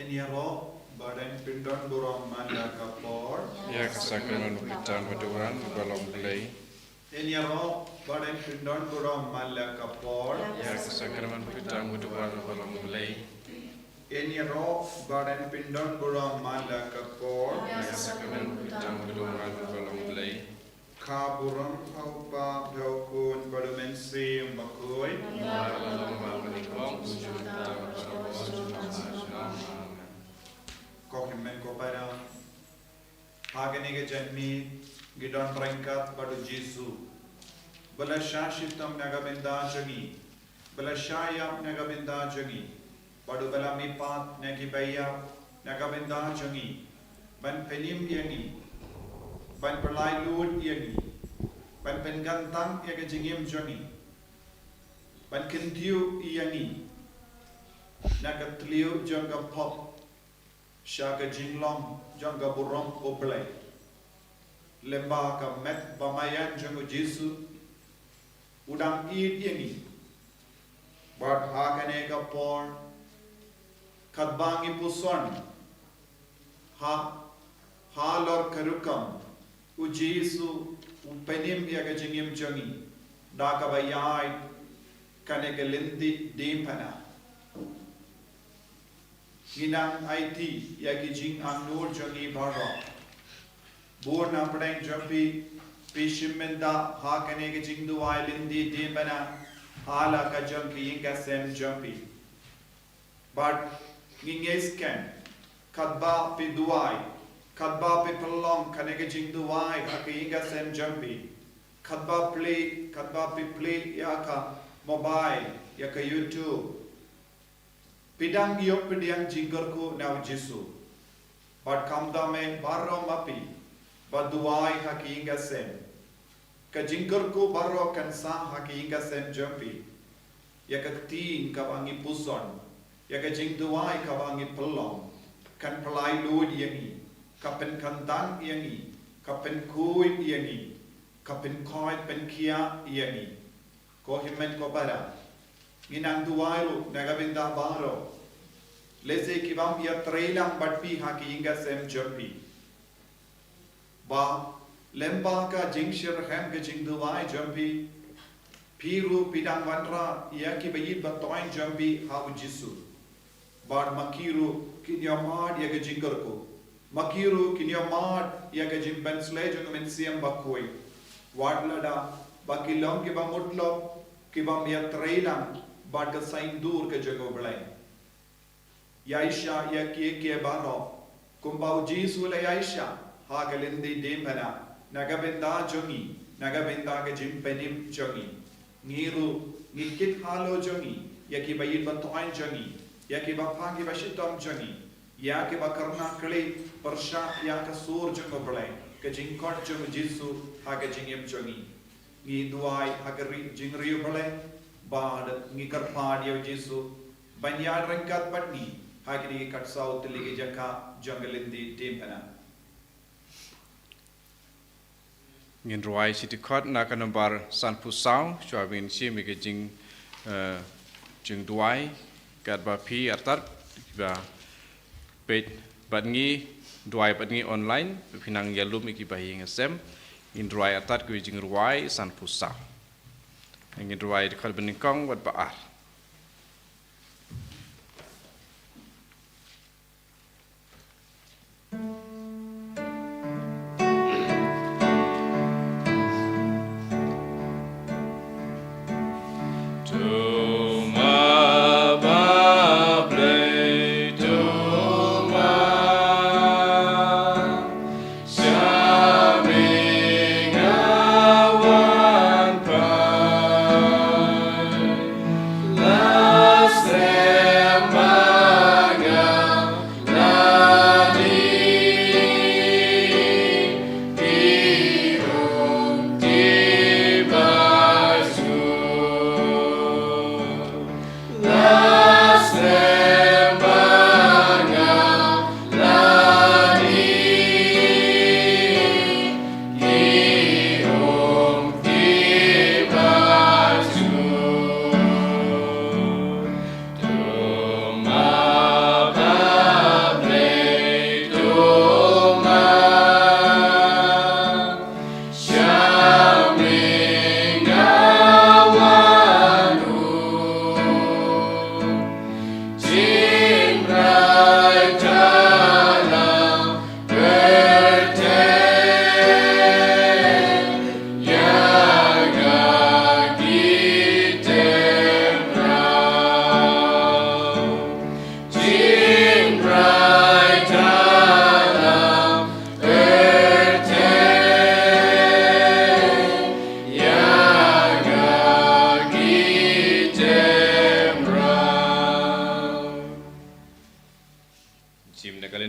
Enyaro badan pindon burong manda kapor. Ya kesakramen pitan baduran balong belai. Enyaro badan pindon burong manda kapor. Ya kesakramen pitan baduran balong belai. Enyaro badan pindon burong manda kapor. Ya kesakramen pitan baduran balong belai. Kaburang paupa daukun badumensi umakui. Balong menikong juta Kokimen ko para hagani ke janmi gidon rangkat badu Jesu bala shashitam nagabenda jangi bala shayam nagabenda jangi badu bala mipat nagibaya nagabenda jangi ban penim yangi ban perlai lud yangi ban pengantang yaga jingim jangi ban kentiu yangi nagatliu jangga pop Shaga jinglong jangga burong oblay lemba ka met bamayan jangu Jesu udang id yengi bad hakane ka por kadbangi puson halor karukam u Jesu upenim yaga jingim jangi daka bayai kane ka Lynti Diengphna Ginang IT yagi jing ang nur jangi baro. Bur na pradeng jampi pishimenda hakane ke jing duai Lynti Diengphna hala ka jampi inga sem jampi. But nginges ken kadba pi duai kadba pi pelong kane ke jing duai haki inga sem jampi. Kadba pi play yaka mobile yaka YouTube. Pidang yok pidang jinggarku now Jesu. But kamda me barro mapi. But duai haki inga sem. Ka jinggarku barro kansa haki inga sem jampi. Yaka tiin kabangi puson. Yaka jing duai kabangi pelong. Kan pelai lud yangi. Kapen kantang yangi. Kapen kuit yangi. Kapen koit pen kia yangi. Ko himen ko bara. Ginang duairu nagabinda baro. Lese kibam ya trailang batpi haki inga sem jampi. Ba lemba ka jingshir hem ke jingduai jampi. Piru pidang wanra ya ki bayit batoin jampi hau Jesu. Bar makiru kinyamad ya ke jinggarku. Makiru kinyamad ya ke jimbensle jung mensiam bakoi. Wadlada bakilong kibam mutlo kibam ya trailang bad ka sain dur ke jago belai. Yaisha ya ke baro kumbau Jesu le Yaisha ha ke Lynti Diengphna nagabenda jongi nagabenda ke jimpenim jongi ngiru ngikit halo jongi ya ki bayit batoin jongi ya ki bapagi bashitom jongi ya ki bakarna kli persha ya ka sur jongo belai ke jingkot jong Jesu ha ke jingim jongi ngi duai ha ke jingriu belai bad ngikar pad ya Jesu banyad rangkat patni Hagini katsau tiligi jaka jungle Lynti Diengphna. Ngin ruai siti kot na kanombar san pusau chuabin si mi ke jing duai kat ba pi atat ba page badngi duai badngi online pinang yalum iki bahi ngasem in ruai atat ku jing ruai san pusau. Ngin ruai kot benikong wat baar.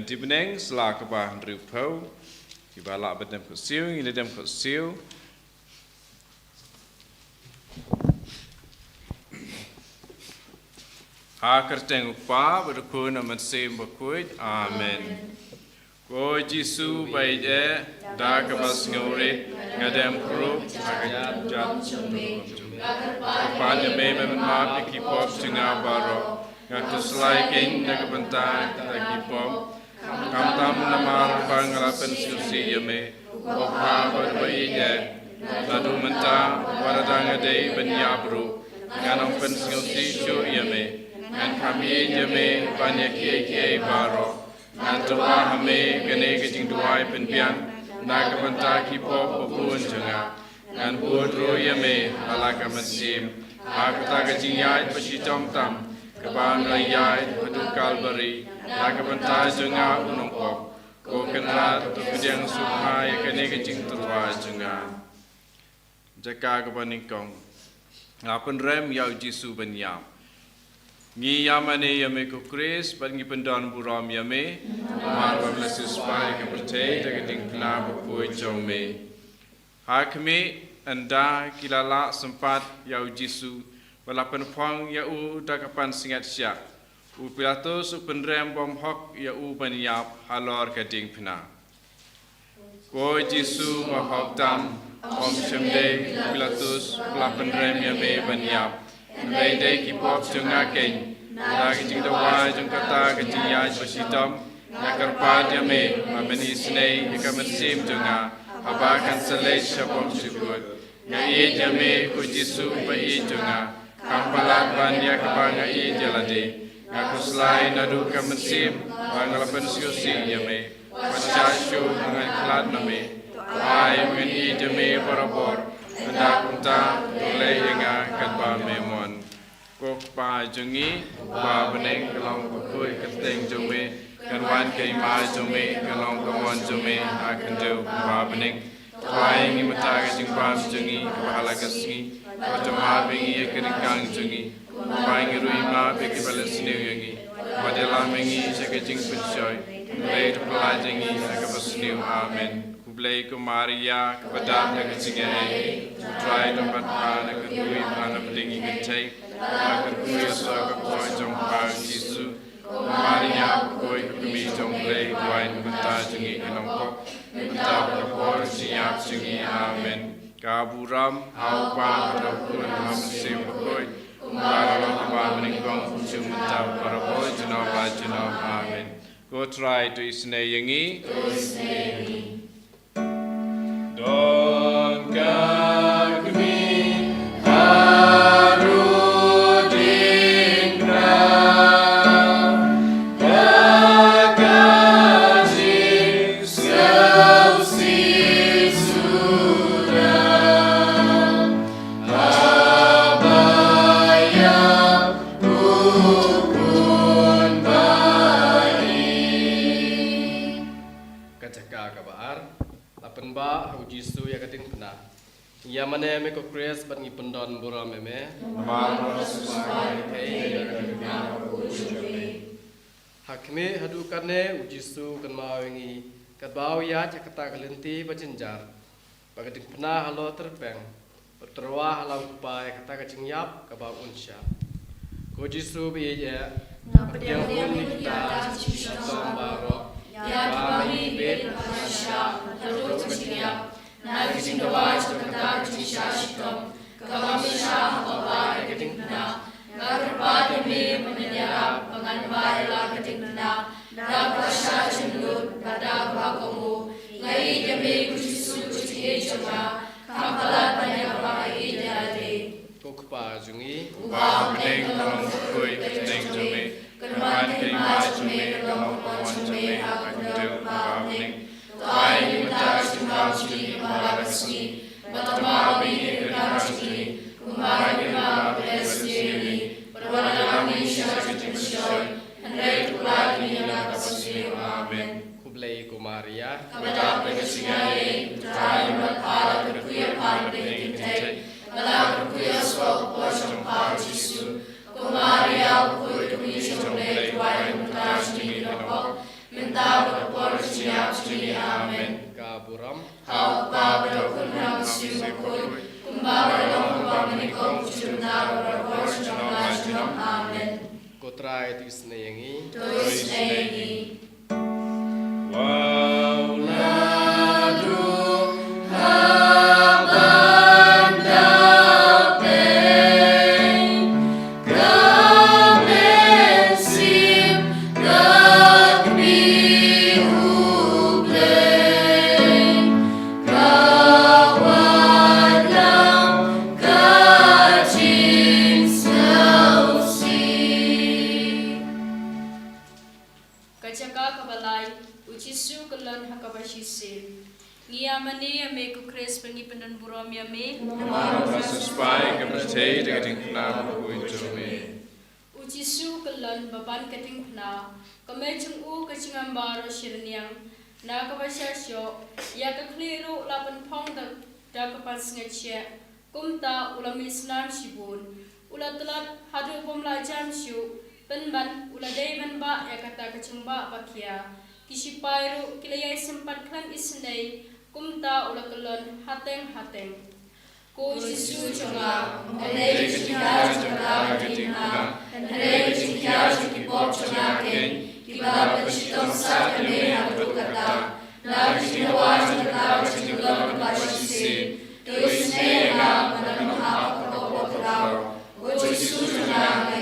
Tibeneng selak kebah Rupau Kibalak bedem kesiu ini dem kesiu Kerteng upa berkun amat sim berkuit amen Ko Jisu baik da kebas ngore ngadem kru agak jat pada me maaf ikipop singa baro ngatus laiking nagabentar ikipop kam tam namar pangalapan susi yame opa berbaiknya nadu mentah waradang adai benyabru nganong pensusi syu yame ngan kami yame banyak kiai baro ngan doa hame kene kecing duai penpian nagabentar ikipop bubun jenga ngan budro yame alaka mesim aku tak kecing yai pesicom tam keban rayai pedu kalbari nagabentar jenga unongkop ko kenrat tu kejang suhai kene kecing terwa jenga jaka kebaningkong ngapun rem yau Jisu benyam ngi yamane yame ko Chris bangi pendon buram yame mar bablesus pai ke percaya deketing kena bupui jome hakme anda kilala sempat yau Jisu walapan pang yau dakapan singat syak u pilatus penrem bom hok yau baniap halor ke Diengphna ko Jisu mahok tam om semde pilatus walapan rem yame baniap Lede kipop jengah keng, lagi jeng doa jeng kata kecing yaj bersitam, nakar pad yame, mameni snei ikamersim jengah, abakan selai syapom syukur, ngai yame ku Jisu bai jengah, kampalat banyak kebangai jalade, ngaku selai nadu kamersim, bangalapan syusi yame, wajasyu dengan kelat name, ai mengeni yame barabor. Anda kunta tulai inga katba memon kok pa jungi ba beneng kelong kukui keteng jome kan wan kai ma jome kelong kamon jome akan do ba beneng twai ngi mata ka jing ba jungi bahala kasngi watama bengi ekirikang jungi bai ngi rui ma beki balesne yangi wadela mengi seke jing punsoy lei pelajingi akabasne amen Blai ko Maria kepada yang kecingnya, try tempat mana kedui mana pendingi kecai, kedui soal kau jom pau Jisu, Maria kau kami jom blai wine bentar jengi kenongkok, bentar kapor siap jengi amen. Kaburam aupa kadapun hamsim kau, umbaralo kaba meningkong cuma para boy jenama amen. Go try to isne yengi. Don kami haru Diengphna, kekasih sausi sudah, abaya ukun baik. Kacaka kabar. Penba Jisu ya Diengphna. Ya mana me ko Chris ban ngi pendon buram me. Mar susai kai ya hakme hadu karne Jisu kan mawengi kat bau ya cakata Lynti bajenjar. Bagi Diengphna halo terbang. Berterwa halau upai kata kacing-yap ka bau unsya. Ko Jisu bi ya. Yang pun kita sombaro ya kami bet masya terus kecil nari sing doa kata kisah sitom kami syah Allah Diengphna ngarpa demi menyerap penganbai la Diengphna dan pasha cendut pada bakomu ngai demi Jisu kuci jema kampalat banyak bagai jadi kokpa jungi wa meneng tong koi teng jome Kenuan kemah cumi kelong pon cumi akan deu babning Tuai minta jumlah cumi balasni Batama bingi kedang cumi Kumai kemah beresni Perwana kami syarjit bersyoi Hendai tulah minyak kapasni amen Kublai kumaria Kebetar pengesingai Tuai berpala berkuya pan dengan kentai Malah berkuya suap posong pal Jisu Kumaria ukui kami jomlai tuai mutas di nopok Minta try to snaying. Kajaka kabalay, uchisu kalan hakabashisin. Ngiyamani ame kukres pengipendan buram yame. Suspai kepercayaan dengan Diengphna berkuih Uchisu kalan baban Diengphna. Kame chungu kachingambaro shirniang. Na kabashasyo, ya kakliru lapan pong da kapas ngachya. Kumta ulami islam shibun. Ulatelat hadu pomla jam shu. Penban uladai manba ya kata kacungba bakia kisipairu kilayai sempat klan isnei kumta ulakelon hateng ko Yesu chunga ane kichinga chunga Diengphna ane kichinga chukipop chunga ken kiba pachitong sa kame hatu kata na kichingawa chunga kichingalon kapashisi to isnei na mananong hapakapopot rao ko Yesu chunga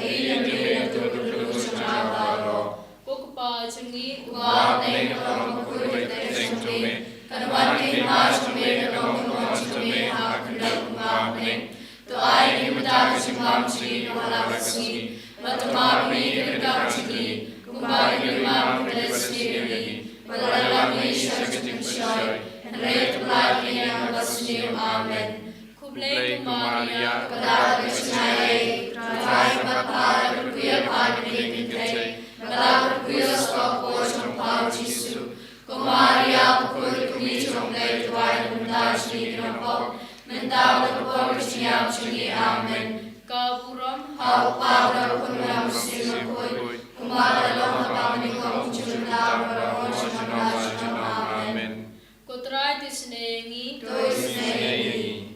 Changi, God, thank you for good things to me. Kanawan kay mas to me, kanong kumons to me, hakandang kumapning. To ay ni mataka si mamsi, nawalakasi, matamami, ikagakasi, kumbay ni mam kadalasi, malalami siya katimsyoy, and rate of life in ang basniyo, Amen. Kublay kumaria, kadalaga sinayay, try matpara, kuya pagdating kay, Malabar kuya sa po ng pao Jesu. Kumaria po kumi ng lay tuway mundas ni kinapok. Mentawag po siya siya Amen. Kaburam hawpaw po ng sinakoy. Kumaralong kapamig ko junta para sa ng Amen. Kutray tisnengi. Tisnengi.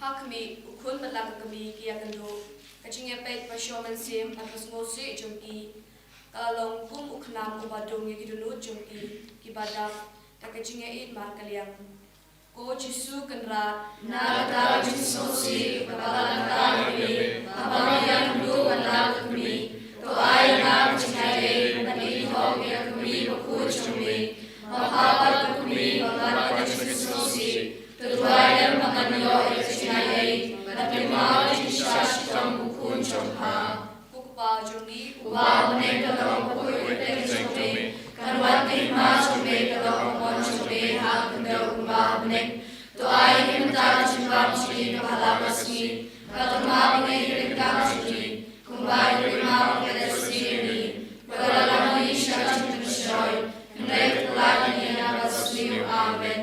Hakmi ukun malaga kami kia kendo kacingnya pet pasyoman sim atas ngosi jumpi kalong kum uknam ubadong yang kidunu jumpi kibadak takacingnya it mar kaliang ko Jesu kenra nada Jesu si kabalan kami kabalan du malaga kami to ay na kacingnya nani ho kia kami ukun jumpi mahabat kami mahabat Jesu si Tujuan mengenyo isinayay, natimau jisas trong bukun jomha. Kukpa jombi, kuwa meneng kalong kuy teng jombi. Kanwan tima jombi kalong kumon jombi hal kendau kumba meneng. Tuai himta jimbam jini kapalabasni. Katuma mengen ringkam jini. Kumba lima pedesi ini. Bagalamani syarjim tersyoy. Hendai kelani yang abasni. Amen.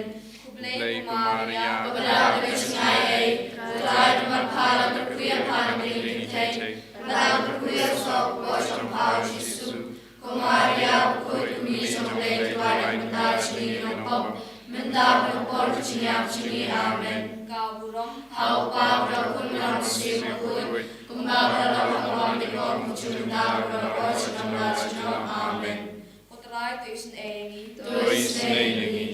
Kublay kumaria, kepada kesinayay, telah berpahala berkuya pada diri telah berkuya sok bosong pau Yesu. Kumaria ukut kumi somlay tuan mentar sini nompok, mentar berpor cinyap sini Amen. Kau burung, hau pau rakun ramsi makut, kumbang dalam orang dikor muncul mentar berpor senang senang Amen. Putra itu isin engi, tu isin engi.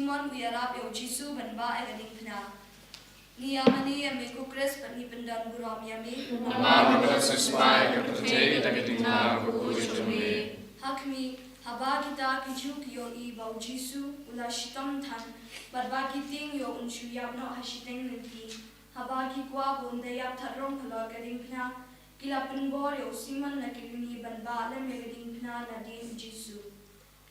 Simon uyarap yo Jisu banba ay Diengphna. Niyamani yami kukres pani pendan buram yami. Nama bersesuai kepercayaan dan ketinggalan berujungnya. Hakmi haba kita kijuk yo I bau Jisu ula shitam tan barba kiting yo unshu yabno hashiteng Lynti. Haba ki kwa bonde yap tharong khala Diengphna. Kila penbor yo Simon na kilini banba le Diengphna na din Jisu.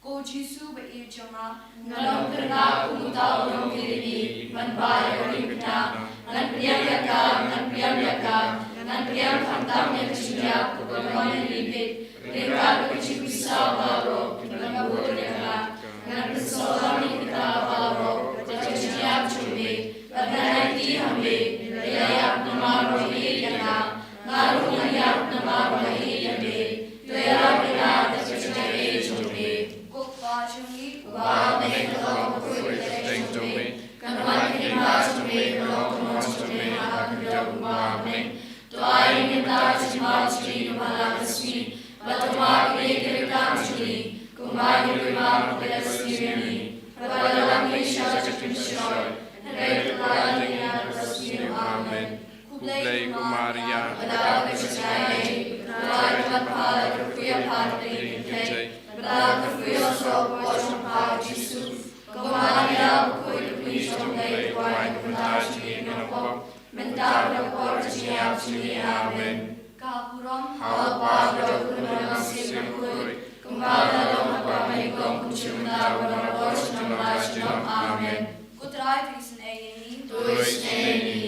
Ko Jisu ba I jama ngalong kena umutaw ng kilini banba yo Diengphna. Ngan priyam yaka hantam yang siap kebenaran libit mereka bercipta baru mengambil yaka ngan persoalan kita baru bersiap cumi bernanti hambe layak nama rohi yaka ngaruh layak nama rohi yande tuera bila terjadi cumi kupa cumi wa mengalami kulit cumi kanuan kita cumi kalau cumi akan menang to I minta cuma cumi malah resmi batuma kirikan cumi kumai rumah beresmi pada dalam Indonesia cipta hendak kelihatan resmi amin kublai kumaria pada percaya pada kepala kerja partai pada kerja soal soal Yesus kumaria kuit kuit sampai kuat mentari menopang mentar dokor siap sini amin. Kapuram halpa dokumen siap kui kembali dalam kami kong kucumta berabor senang senang amin. Kutrai tulisan ini tulis ini.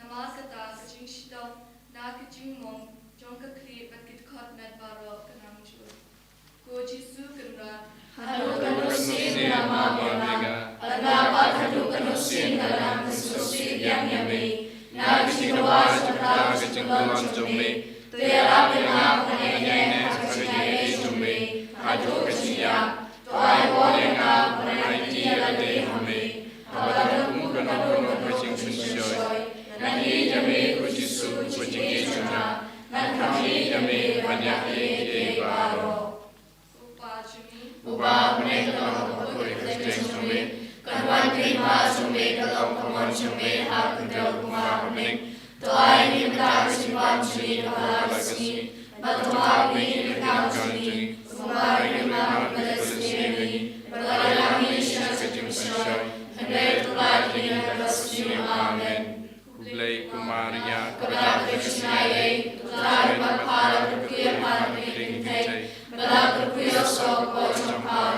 Nama kata kecing sidam, na kecing mong yang yame na kaching rawa chapta kaching lon jome to yara pena panene sakajine jome ajo kaching ya to ai bolenga panai ti ade hame abada kumukana kono kaching sunshoi nani jame kujisu kaching juna nan kami jame banyak ye baro Uba pene kalau koi kaching jome Kanuan terima sumbe kalau kawan sumbe hak kendal kumah pening to ai ni mata simpan sini halasi batu api ni kami kumah ni mah belasini berlalu nisha kecil syai hendak tulai ni belasini amen kublai kumaria kepada kesnai tulai berpala berkuya pada piring kai berlaku kuya sok pocong kau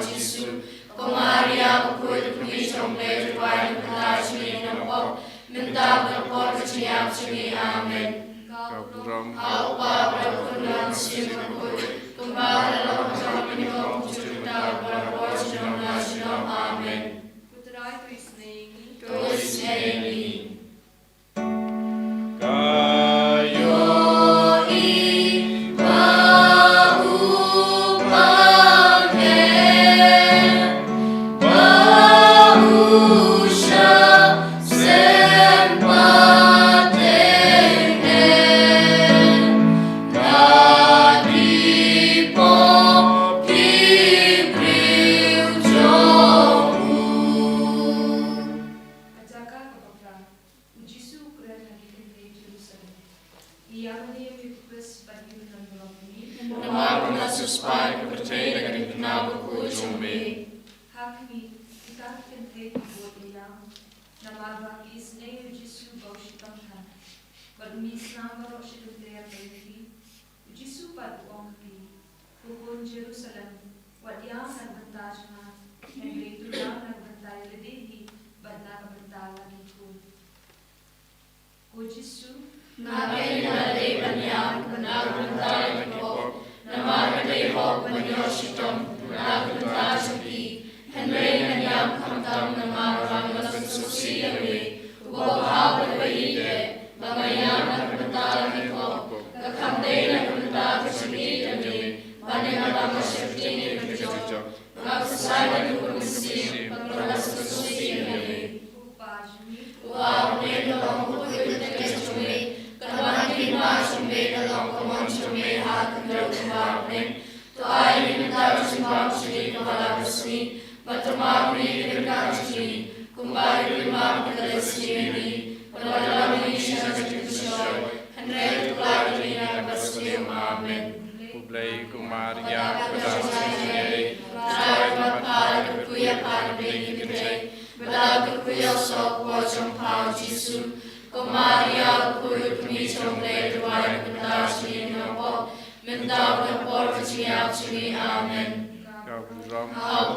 Yesus Kumaria berkuit kami sampai tuan berkasih nampak minta berpor kesiap sini amin. Kau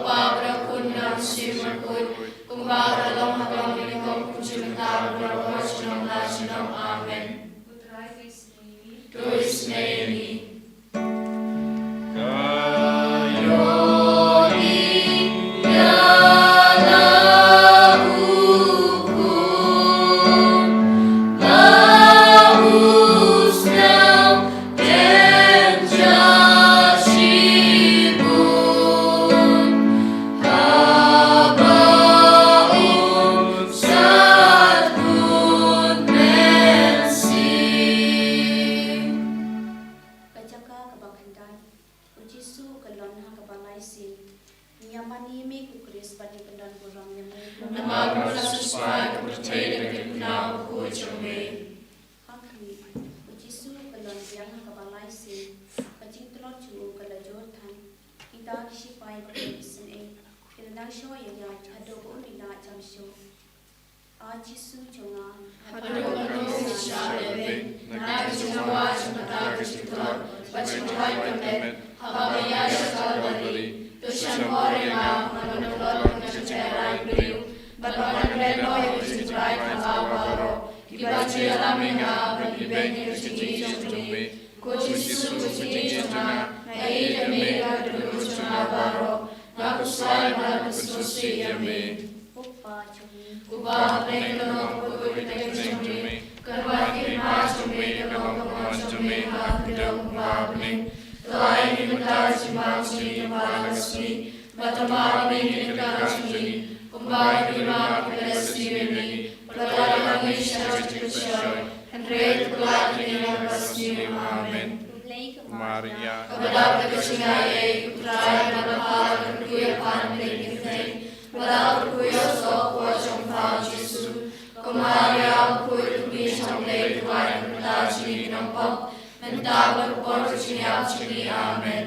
berkunjung sini berkuit kembali dalam kami kau cerita berpor sini amin. Putra Krisneni. Krisneni. Kuba and great blood in Amen. Maria, Kepada kecingai putra Bapa berkuya pan penting, pada berkuya sopo jompa Yesus. Maria berkuya tubi sampai tuai kita cini nampak, mentah berpor cinia cini Amen.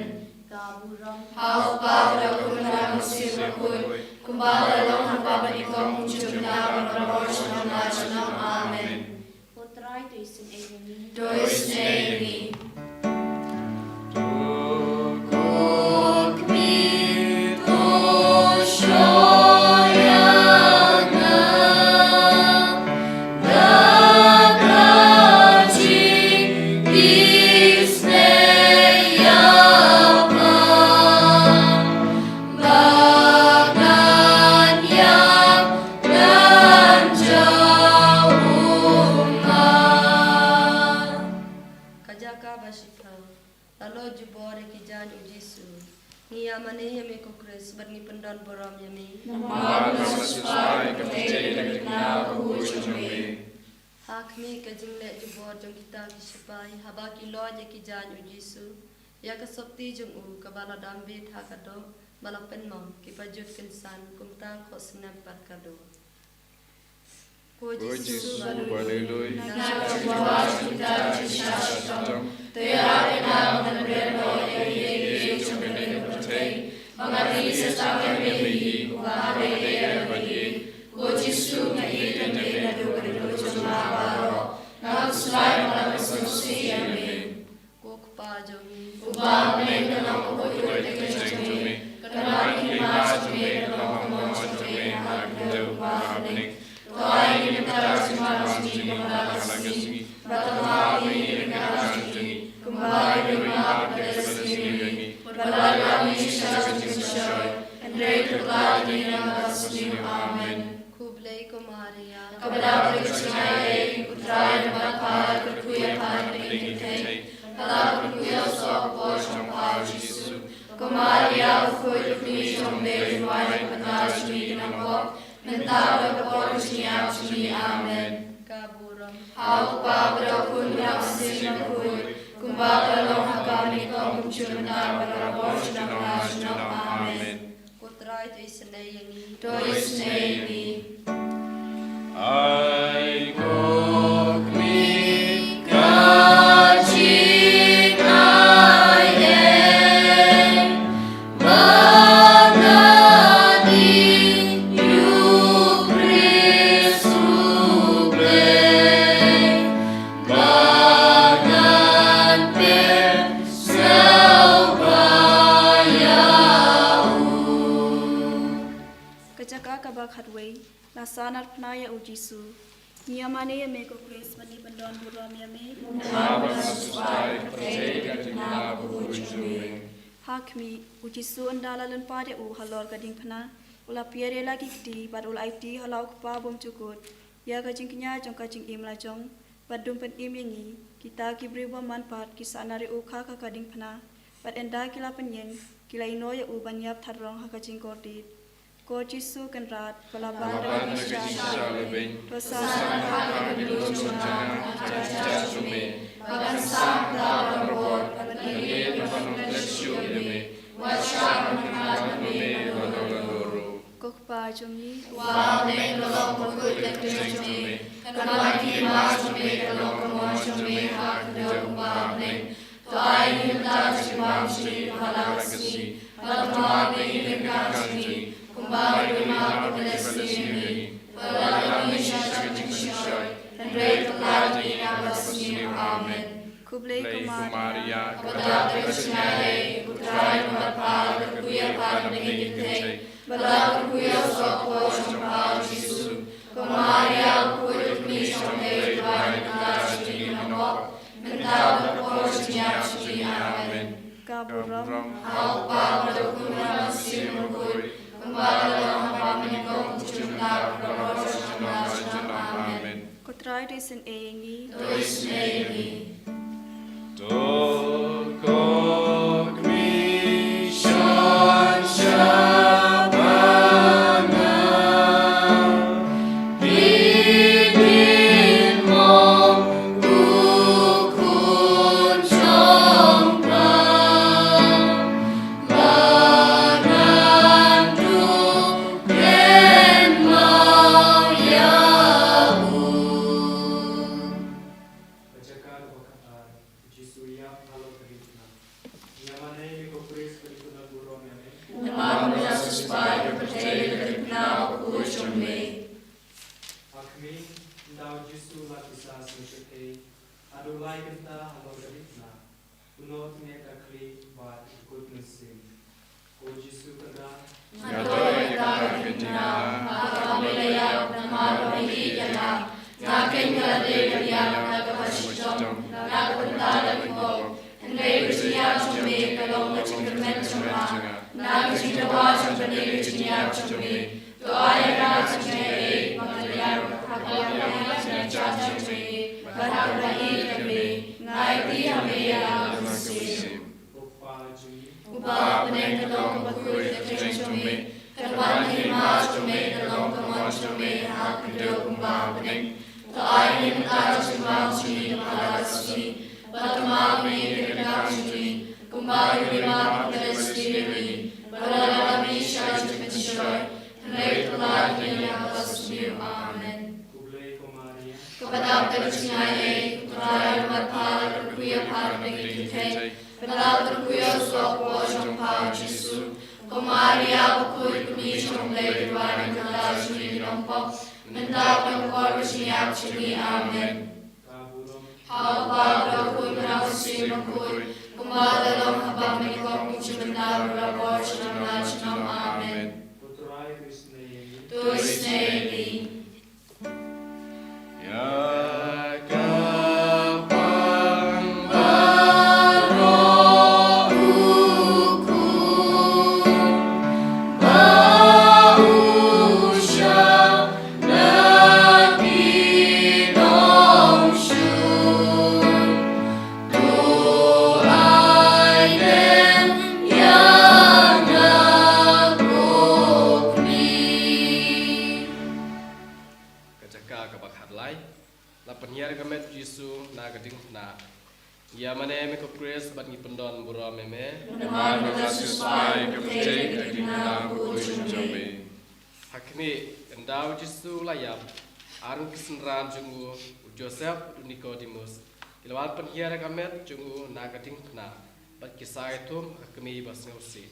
Hau pa berkuya musim berkuya, kumbara long hamba berikong jumlah berpor cinia Amen. Dois nemi. Hakmi kajing le jubor jong kita kisipai habaki lo je ki jan u Yesu ya ka sopti jong u kabala dambe thakado balapen mom ki pajut kinsan kumta khosna parkado ko Yesu Hallelujah. Na jubor kita kisipai te arena menreno ye jong ne protei mangari sesama mehi wahare bagi ko Yesu ngai ne do Nak selain malam sesuai Amen. kok pa jomi Ubah mengenal kebudayaan kecil, kenal imas mengenal kemampuan hak dan Amen. Tuhan ini berkasih masih mengasih, bertemu ini mengasih, kembali rumah bersih, berlalu sesuai, Andai terlalu mengasih Amen. kublai ko Maria Kepada kecingai putra dan Bapa berkuya pan penting, kalau berkuya sopo jompa Yesus. Maria berkuya tubi jombe ruai penasih nampak, mentah berpor cinia cini Amen. kaburam Hau pa berapun berasih berkuya, kumbara long kami kau mencurna berapor cinia Amen. kotrai tu isnai yangi Dois nemi. I Lasanat pnaya u Jisu. Niamane ya me ko Chris mani bandon buram ya me. Hakmi u Jisu andala len pade u halor gading phna. Ula piere lagi kti bar ula IT halau pa bom cukut. Ya ka jingknya jong ka jing imla jong. Badum pen imingi kita kibri wa manfaat kisanari u kha ka gading phna. Bad enda kila penyeng kila ino ya u banyap tharong ha ka jing kordit. Ko Jisu kan rat pelaban dengan Isya dosa hak berdosa jatuh bahkan sampai berbuat bagi penafsu ini wajah mengalami kok pajumi wah mengelak berkut terjadi karena kita cumi kalau kemana hak berubah Tuhan kita cuma ciri halasi Tuhan ini kasih kembali rumah bersih berlalu syai dan berlari bersih Amen. kublai ko Maria Kepada kecingai putra dan Bapa berkuya pan penting berlalu kuya sopo jompa Yesus Maria berkuya tubi sampai Tuhan kita cini nampak mentah berpor cinia cini Amen. kaburam Alpa berkuya masih berkuya kembali hamba menikung jumlah berpor Amen. kotrai tu isen engi Dois nemi. Thank you. Daud Jisu la kisah sesuatu adulai kita halo derikna unot mereka kli bat ikut musim o Jisu kada Ngadoi kata kejina, Akamilaya Namabhi Yana Nakenga Deya Nagavashtam Nagavandala Vivo and Revitia to me along the Chingamentima Nagavashtam Revitia to me to Ayana to me Malayam Habaya Judge to me Baharahi to me Naidi Hamea Musim Upa Panengalong Bakuri to me Karwani Mas to me along the ones to me Hakido Umbaning to Ayin Tajimasi Malasi Batamami Kirkashini Kumbari Telesiri Barami Shashtimishoy and Rate Ladi Yavasmu Amen. Kepada Kachinai, Kutraya Matala, Kuya Parnik to take, without the Kuya Swap Wash on Power Jisu, Kumaria, Kuri Commission, Lady Ryan, Kadashi, Nompo, Mendapang Korvishi Actually, Amen. How Barbara could now see Makui, Kumada Long Habamiko, Kuchimandara, Wash, and National, Amen. To his name. Ya mana yang aku kures bagi pendon buram meme. Nama Yesus Mai kepercayaan dari dalam kuis jami. Hakni endau Yesus layap. Arun kesenran junggu Joseph Nicodemus. Ilawal penhiar kamet junggu nagading pena. Bat kisah itu hakmi basngusi.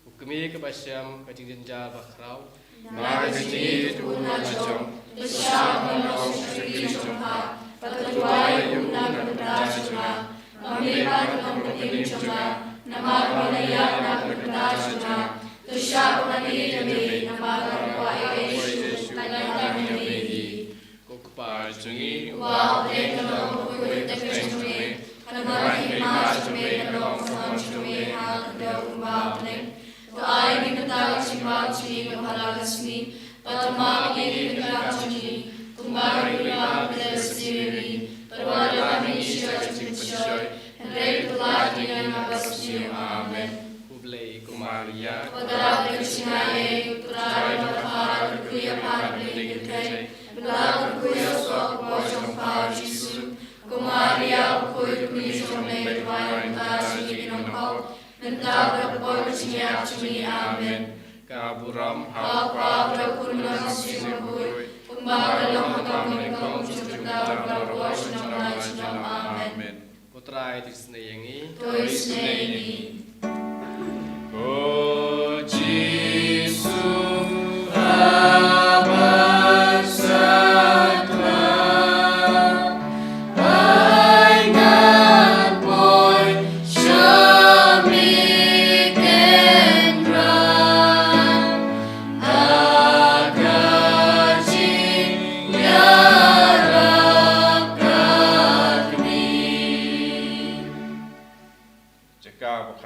Hukmi kebasyam kading jenjal bakrau. Nagading itu macam. Bersama menong sekali jumpa. Patuai yung nagpapatashma, mamibag ang pagkakimsama, na magpalaya ng pagkakatashma, to siya kumanidami na magpapay Yesu, nagpapalami. Kukpajungi, Wow, dengalong kukulitakashmi, kanamang himashmi, kalong samanshmi, hakadaw umabling, to ay ginatawag si Magsi, kapalagasmi, patamagin ginatawag Kumbari Ram Siri, Parwala Misha Chimishoy, and Ray Tulati and Abasmu, Amen. Kublai Kumaria, Padala Krishnaye, Uttara Mahar, Kuya Padling, Padala Kuya Sok, Washam Power Jisu, Kumaria, Kuya Commission, Made Wine, Tashi, and Pop, and Tabra Portia to me, Amen. Kaburam Hapa, Rakunam Simabui. Kumbakalong kami kong sumitaw na wash ng Najna. Amen. Putra itis na yangi. To his name. O Jesus,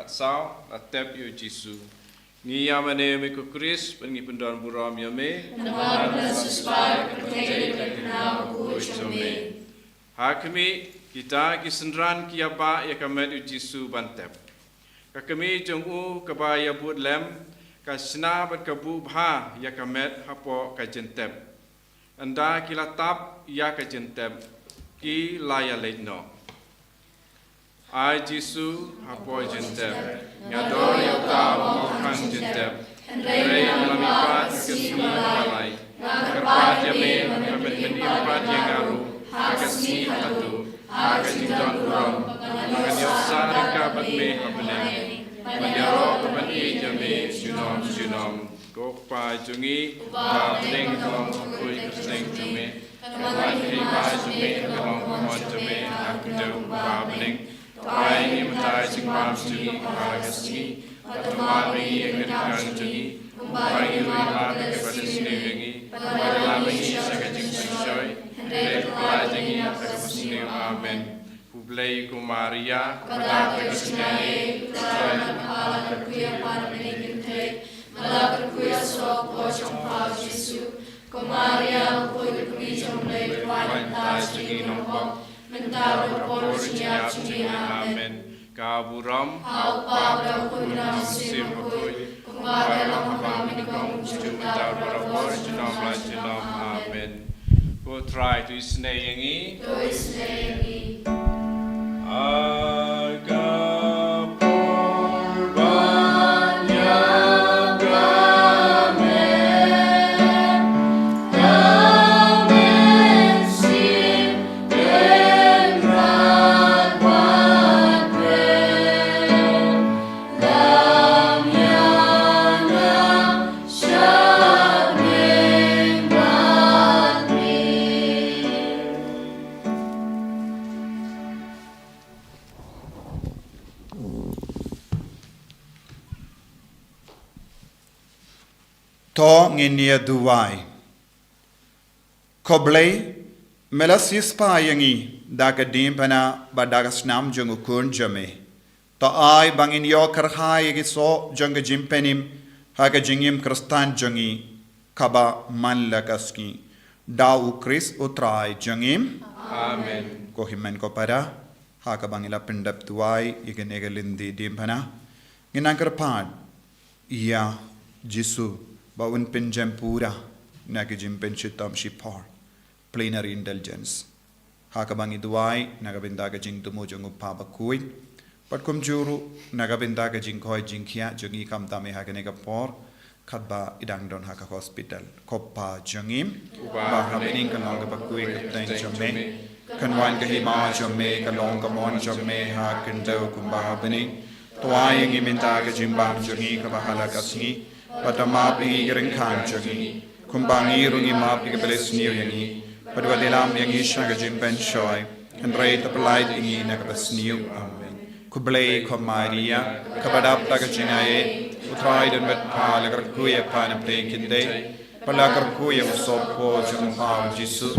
sao atep yu Jisu ni yamane me ko Chris pengi pendon buram yame Nama sesuai kepercayaan kenal kucame. Hakimi kita kisendran kiaba ya kamet yu Jisu bantep. Kakami jongu kabaya but lem kasna bat kabu bha ya kamet hapo kajentep. Anda kilatap ya kajentep ki laya leitno. Ai Jisu hapo jentep, ngador ya utama makan jentep, rei melamipat kesini balai, kerpat yame mempermenimpat yang ngaru, kesini hatu, kejinton kurang, kenyosar kabat me kabeneng, menyarok kebani jame sunom, kokpa jungi, kabeneng kalong kui keseng jame, Kaman Hima Jame Kalong Kumon Jame Hakundo Kubabening to I Nimatai Singwam Jungi Kumaragasni Patama Bingi Agadikan Jungi Kumbari Rima Bekabatis Nivingi Padala Bingi Sakajing Sishoy Hendrik Pelajangi Akabasni Amen Publei Kumaria Kupada Pegasnyai Kutrayan Kala Kakuya Panamening Te Malakar Kuya Sok Pochong Pao Jesu Kumaria Kuya Kumijong Lei Tuan Tas Jungi Nongpok Mentau Rapor Sinyap Jungi Amen Kaburam Hau Pabra Kunam Sim Bakui Kumara Lampa Minikong Juju Mentau Rapor Junam Lajilam Amen We'll try to isnayangi To nginia duwai. Koblei melasis pa yangi daga dimpana badaga snam jung ukun jame. To ai bangin yo karhai yagi so jung jimpenim haga jingim kristan jungi kaba manlakaski. Dau Chris utrai jungim. Amen. Ko himen ko para haga bangila pendap duwai igenega Lynti Diengphna. Ginangkar pad iya Jisu Bawin pinjam pura nagajim penchitam shipar plenary indulgence hakabangi duai nagabindaga jing tumujung upaba kui pat kum juru nagabindaga jing koi jingkia jungi kam tame haganega por khatba idang don haka hospital koppa jungim ba happening kalong ka bakui kaptain jamme kanwan ka hima jamme kalong ka mon jamme ha kendo kumba happening tuai ngi mintaga jimbam jungi ka bahala kasngi Patama pingi ring khan jungi kumbangi rungi ma pingi beles niu yangi padwa dilam yangi shaga jimpen shoy and rate the polite ingi nakabas niu amen kublei komaria kabadap taga jingaye utrai dan vet pa lagar kuya pana play kinde palakar kuya sopo jung pa Jisu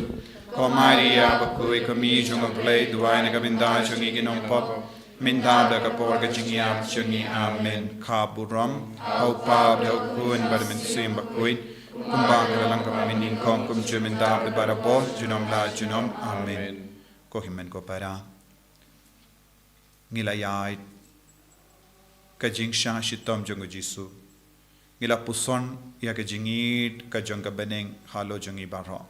komaria bakui komi jung play duai nakabinda jungi ginom pop Minda daga porga jingiam jungi amen kaburam au pa dau kun barmin sim bakuin kumbang lang ka minin kom kum juminda de barabo junom la junom amen ko himen ko para ngilayai ka jingsha shitom jungu Jisu ngila puson ya ka jingit ka jongka beneng halo jungi barho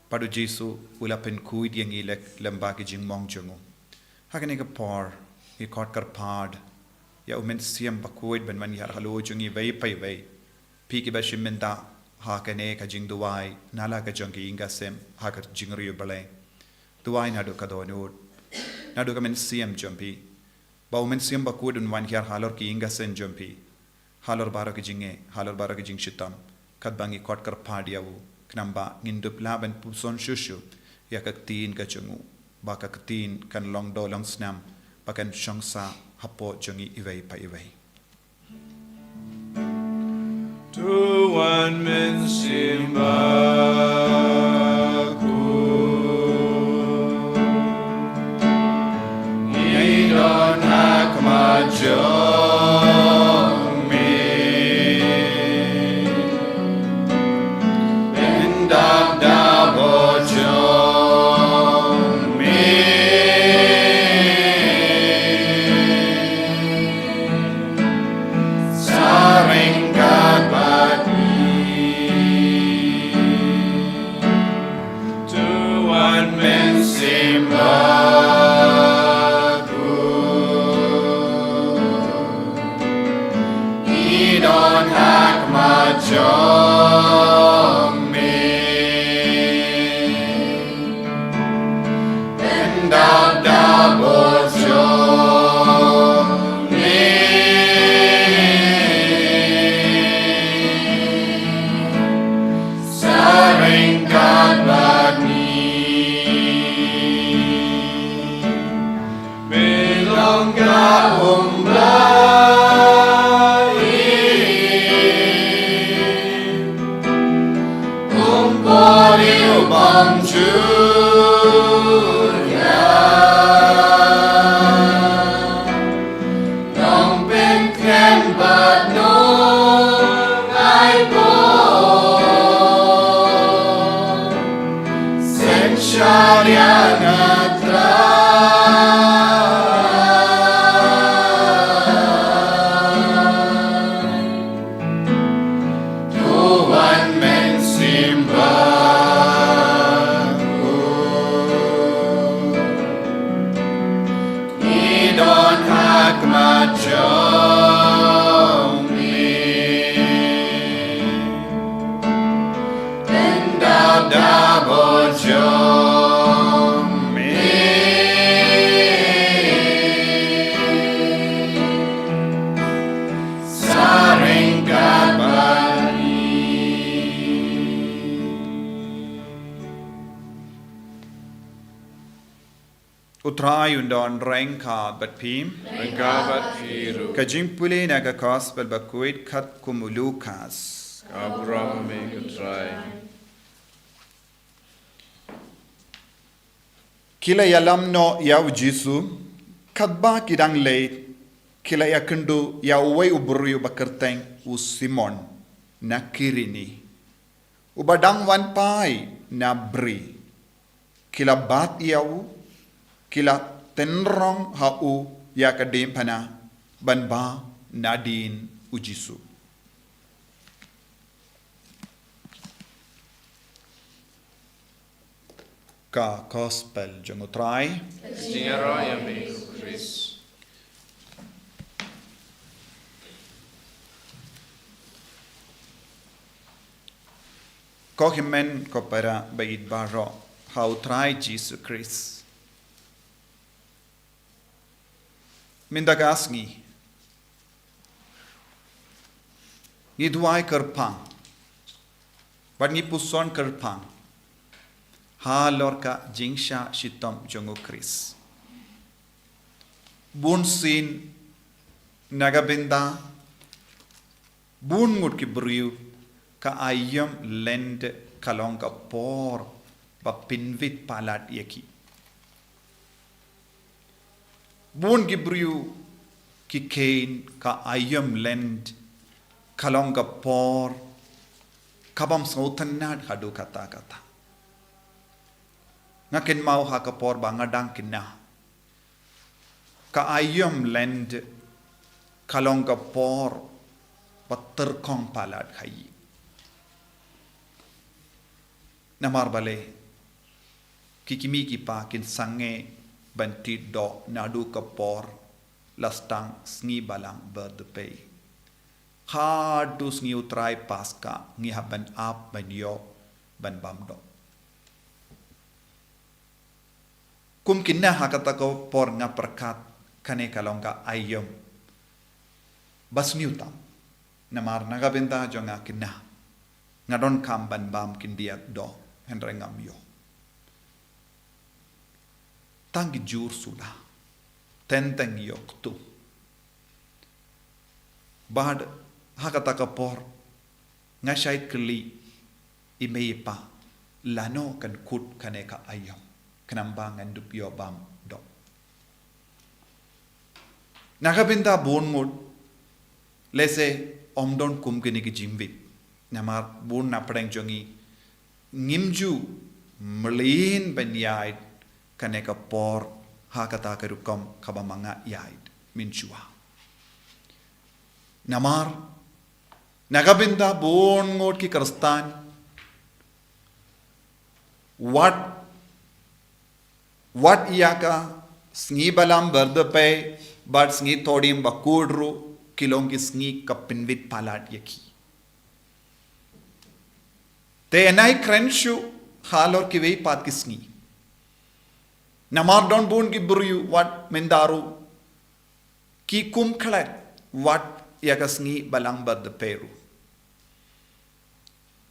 padu Jisu ulapen kuid yang ilek lamba ki jingmong jungu Hakane ka par I kot kar pad ya umen siam bakuid ben man yar halo jungi vei pai vei pi ki bashim menda hakane ka jing duai nala ka jungi inga sem hakar jingri bale duai nadu ka donur nadu ka men siam jumpi ba umen siam bakuid ben man yar halor ki inga sen jumpi halor baro ki jinge halor baro ki jing shitam kat bangi kot kar pad ya u knamba ngindup laban puson shushu ya ka tin ka jungu baka ketin kan long do long snam pakan shongsa hapo jungi iwei pa iwei Tuan men simbaku Idon hak majong me Bendap dabo jong Saring Tuan men simbaku Idon hak majong me Bendap dabo jong Saring God Utrai undon rengka bat pim. Engkabat firu. Kajimpuli naga gospel bakuit kat kumulukas. Kabram me katrai. Kila yalam no yaw jisu. Kadba kidang late. Kila yakendu yaway uburiu bakerteng u Simon na kirini. Ubadang wan pai na bri. Kila bat yaw. Kila tenrong hau ya Diengphna banba nadin ujisu. Ka gospel jengutrai. Jingaro yame Chris. Ko himen ko para bait baro how try Jesus Christ. Mindagas ngi duai kerpang bat ngi puson kerpang ha lorka jingsha shitom jongo Chris bun sin nagabinda bun ngut ki briu ka ayam lend kalong ka por ba pinvit palat yaki bun gibriu ki kain ka ayam lend kalong ka por kabam sautan na hadu kata ngakin mau ha ka por ba ngadang kinna ka ayam lend kalong ka por patter kong palat khayi namar bale kikimi ki pa kin sange banti do nadu kapor lastang sngi balang berdepay hadu sngi utrai paska ngi haban ap ban yo ban bamdo kum kinna hakata ko por nga perkat kane kalongka ayom basniutam namar naga benta jonga kinna ngadon kam ban bam kindiat do henrengam yo tangi jur sudah tenteng yok tu bad hakata kapor ngasai keli imeipa lano kan kut kaneka ayam kenambangan dup yo bam do nakabinta bonmut lese omdon kum kini ki jimbit namar bon napadang jongi ngimju melin benyai kaneka por hakata kerukam kabamanga yaid minchua namar nagabinda bon ngot ki karstan what iyaka sngi balam berdepe but sngi todim bakudru kilong ki sngi kapinvit palat yaki te enai krenshu halor ki vei pat ki sngi namar don bun ki buriu wat mendaru ki kum khalat wat yagasngi balang bad peru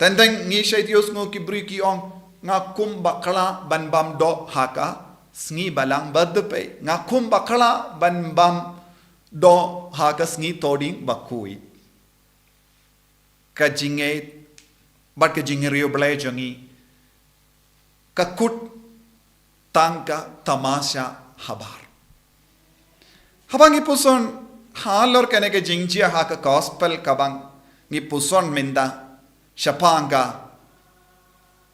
tendeng ngi shaitios ngo ki buri ki ong nga kum bakala ban bam do haka sngi balang bad pe nga kum bakala ban bam do haka sngi toding bakui ka jinge rio blai jangi ka kut tangka tamasya habar. Habang ipuson halor kene ke jingjia ha ke gospel kabang ngipuson minda syapanga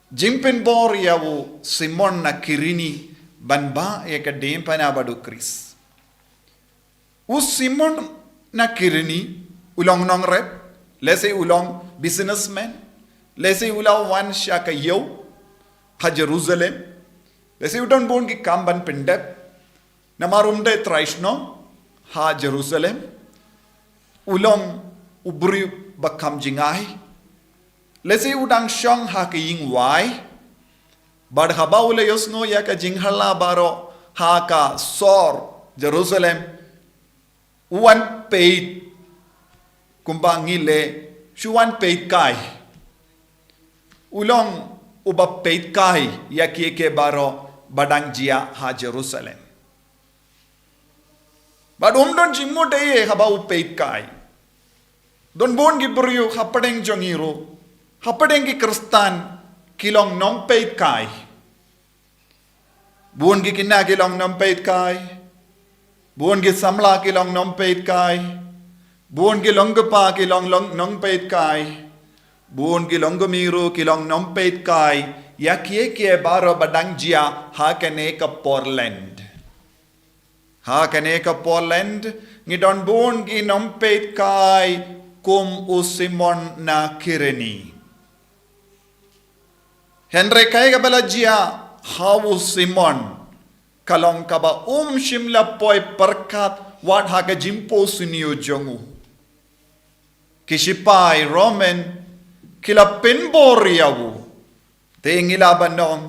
jimpin bor yawu Simon na kirini banba ya ke dempana badu Kris. Simon na kirini ulong nong rep, lese ulong businessman, lese ulang wan sya ka yow ha Jerusalem, lese udon bon ki kamban pendep, namarumde traishno ha Jerusalem, ulong ubri bakam jingai, lese udang syong ha ka ying wai, bad haba ule yosno ya ka jinghala baro ha ka sor Jerusalem, uwan peit kumbang ngile shuwan peit kai ulong uba peit kai ya ke baro badang jia ha Jerusalem badum don jimu de haba u peit kai don bon gi buryu hapadeng jongiro hapadeng gi kristan kilong nong peit kai bon gi kinna kilong nong peit kai bon gi samla kilong nong peit kai buon gilong pa kilong nong peit kai buon gilong miru kilong nong peit kai yakie ke baro badang jia ha kene ka Portland ngidon buon gi nong peit kai kum Simon na kireni Henry kai ka bala jia ha Simon kalong kaba shimla poi perkat wat ha ka jimpo sunio jongu Kishipai Roman kila pinboriawu te ngilaban nong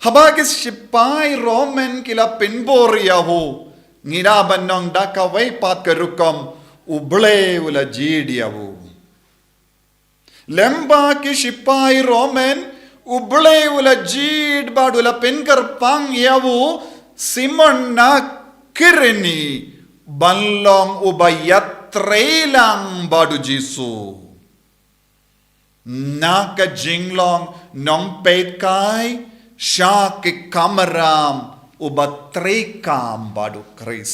habagis shipai Roman kila pinboriawu ngilaban nong dakaway pat karukom uble ula jidiawu lemba kishipai Roman uble ula jid bad ula pinkar pang yawu Simon na kireni banlong ubayat trailang badu Jisu naka jinglong nong peit kai sha ke kamaram uba trekam badu Kris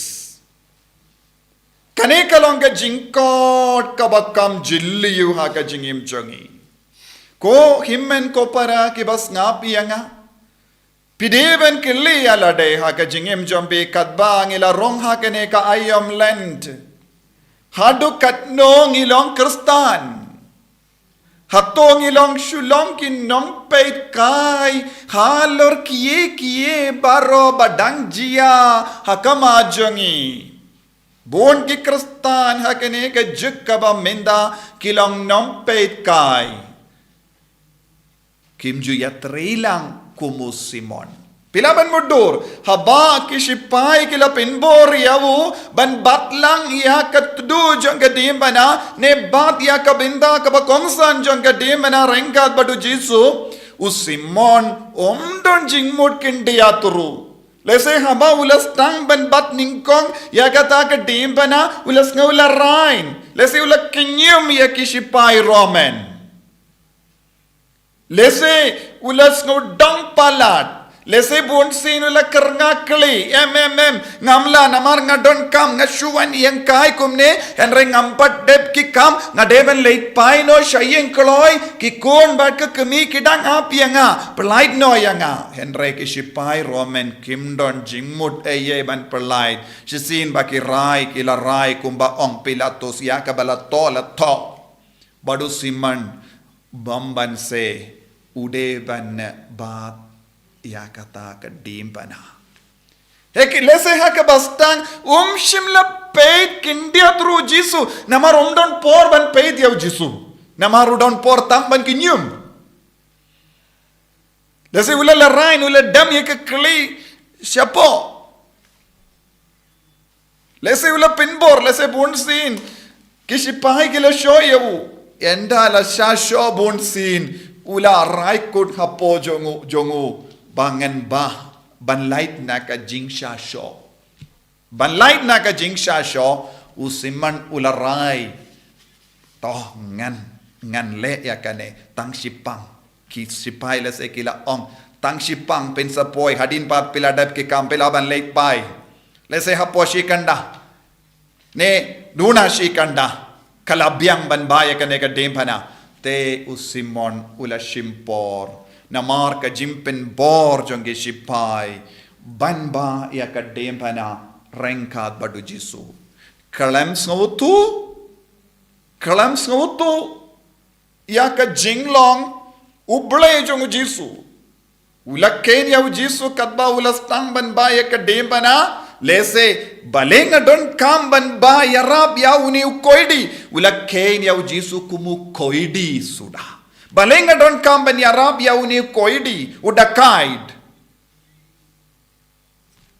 kane kalong ka jingkot kabakam jilliyu ha ka jingim jongi ko himmen ko para kibas ngapi nga pideven kili ala de ha ka jingim jombi katba ngila rong ha kene ka ayom land hadu katnong ilong kristan hatong ilong shulong kinong peit kai halor kie baro badang jia hakama jongi bon ki kristan hakene ke jukaba menda kilong nong peit kai kimju yatrilang kumus Simon Pilaban mudur, haba kishipai kila pinbor yawu ban batlang iya katudu jong kadimana ne bat ya kabinda kabakongsan jong kadimana rengkat badu Jisu Simon don jingmut kindia turu lese haba ulas tang ban bat ningkong ya kata kadimana ulas ngula rain lese ula kinyum ya kishipai Roman lese ulas ngudang palat lese buon sinu la kerngakli ngamla namar ngadon kam ngashuan yang kai kumne henre ngampat dep ki kam ngadeven leik pai no shayeng kloi ki kon bat ke kemi kidang apianga pelait no yanga henre ki shipai Roman kimdon jingmut eye ban pelait shisin baki rai kila rai kumba ong Pilatus ya kabala to la to badu Simon bamban se ude ban bat ya kata ke dimpana heki lese haka bastang shimla peit kindia tru Jisu namar don por ban peit yaw Jisu namar don por tam ban kinyum lese ula la rain ula dam yeke kli siapo lese ula pinbor lese bunsin kishipai kila show yawu enda la sha show bunsin ula raikut hapo jongu bangan ban light na ka jingsha show ban light na ka jingsha show Simon ularai toh ngan le ya kane tang sipang ki sipai la se kila ong tang sipang pen sapoi hadin pat piladap ke kam pelaban late pai lese hapo shikanda ne duna shikanda kalabyang ban baya ka nega Diengphna te usimon ula shimpor namar ka jimpen bor jonge sipai ban ba ya ka Diengphna rengkat badu jisu kalam sngotu ya ka jinglong uble jong jisu ula ken ya jisu katba ula stang ban ba ya ka Diengphna lese balenga don kam ban ba yarab ya uni ukoidi ula ken ya jisu kumu koidi sudah balenga don kam ban yarab ya uni koidi udakaid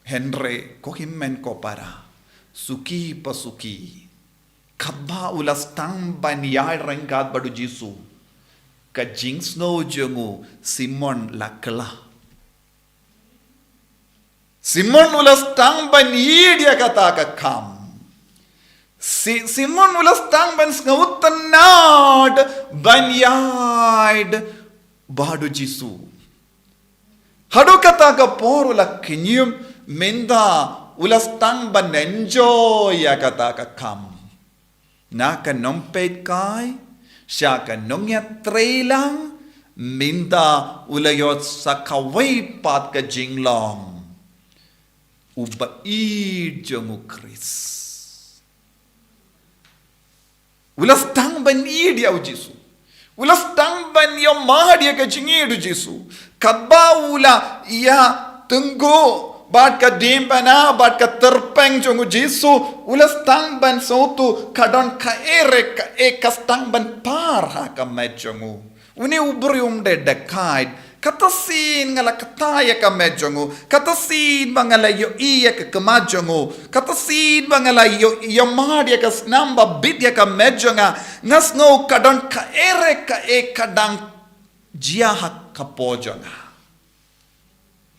Henry ko himmen ko para suki pasuki kabba ulas tang ban yai rengkat badu jisu ka jingsno jongu Simon lakla Simon ulas tang ban dia kata ka kam Simon ulas tang ban ngautanad ban yai badu jisu hadu kata ka por ula kinyum minda ulas tang ban enjoy ya kata ka kam na ka nompet kai sya ka nongya trailang minda ulayot sa kawai pat ka jinglong ubaid jongu Chris ulas tang ban dia jisu ulas tang ban yo mahadia ka jingidu jisu kabba ula ya tenggo bat ka Diengphna bat ka terpeng jongu jisu ulas tang ban sotu kadon ka ere ka kastang ban par ha ka mejongu uni uburium de dekaid katasin ngala kataya ka mejongu katasin mangala yo iya ka kamajongu katasin mangala yo madia ka snamba bidya ka mejonga ngasno kadon ka ere ka kadang jia ha ka pojonga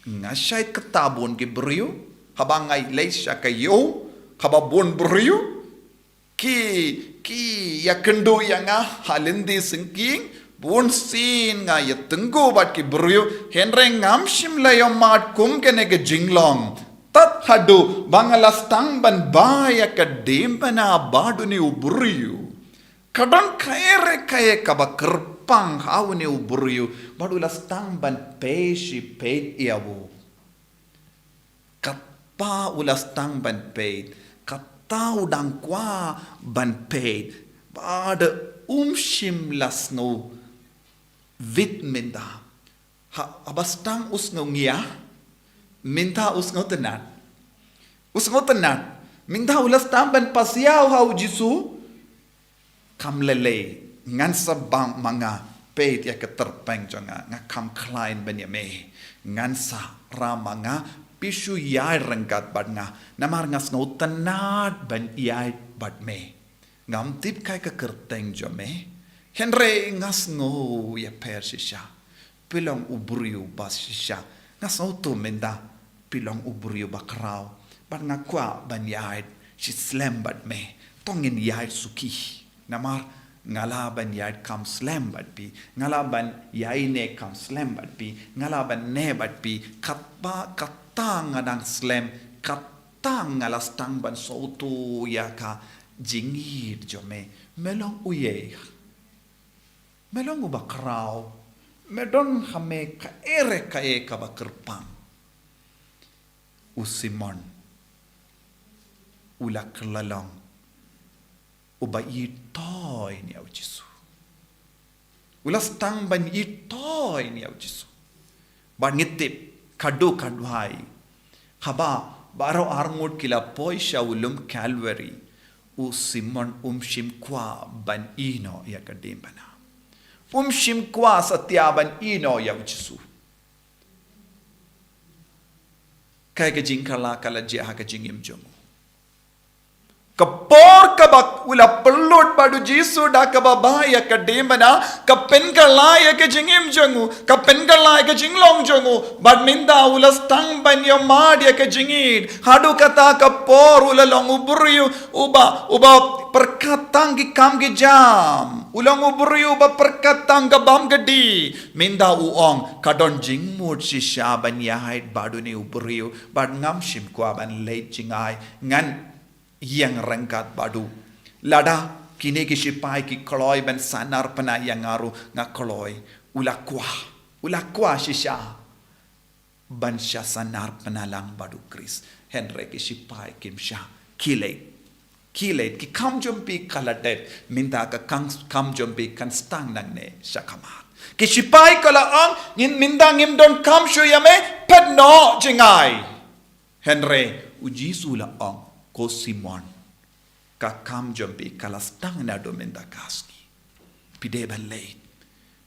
ngasay katabon ki brio habangay leisya kayo hababon brio ki ya kendo ya nga halindi singking bon sin nga ya tenggo bat ki brio henre ngamshim layo mat kum kene ke jinglong tat hadu bangalas tang ban baya ka Diengphna badu ni ubrio kadang kaere kaye kabakr pang hau ni uburiu badulas tang ban peshi paid iawu katpa ulas tang ban paid katau dang kwa ban paid bada shim lasno vit minda ha abastang usno ngia minta usno tenat minta ulas tang ban pasiau hau jisu kamlele ngan sabang mga peit ya keterpeng jonga nga kam klein benyame ngan sa rama nga pisu yai rengkat bad nga namar ngas ngau tenat ben yai bad me ngam tip kai ke kerteng jome henre ngas ngau ya per shisha pilong uburiu bas shisha ngas ngau tu menda pilong uburiu bakrau bad nga kwa ban yai shi slam bad me tongin yai suki namar ngalaban yai kam slam bad pi ngalaban yai ne kam slam bad pi ngalaban ne bad pi katang ngadang slam katang ngalas tang ban sotu ya ka jingir jome melong uye melong ubakrau medon hame ka ere ka e ka bakerpang usimon ulak lalong uba itoy ni au Jisu ulas tang ban itoy ni au Jisu ban ngitip kadu kadwai haba baro armut kila poi shaulum Calvary usimon shim kwa ban ino ya ka Diengphna shim kwa satya ban ino ya Jisu kai ka jingkala kala je ha ka jingim jomo kapor ka bak ula pelot badu Jisu dah ke babaya ke demana ke pen ke lai ke jingim jongu ke pen ke lai ke jinglong jongu bad minda ula stang ban yo mad ya ke jingid hadu kata ke por ula long uburiu uba perkatang ki kam ki jam ulang uburiu uba perkatang ke bam gedi minda uong kadon jingmut si syaban yahait badu ni uburiu bad ngam shim kwa ban leit jingai ngan yang rangkat badu lada kini ki sipai ki koloi ben sanar pena yang ngaru ngakoloi ulakwa shisha ban sha sanar penalang badu kris henry ki sipai kim sha kilet ki kam jompi kaladet minta ka kam jompi kan stang nang ne shakamat ki sipai kala ang ngin minda ngim don kam shu yame pet no jingai henry uji sula ang ko Simon ka kam jompi kala stang na do minda kaski pide ban late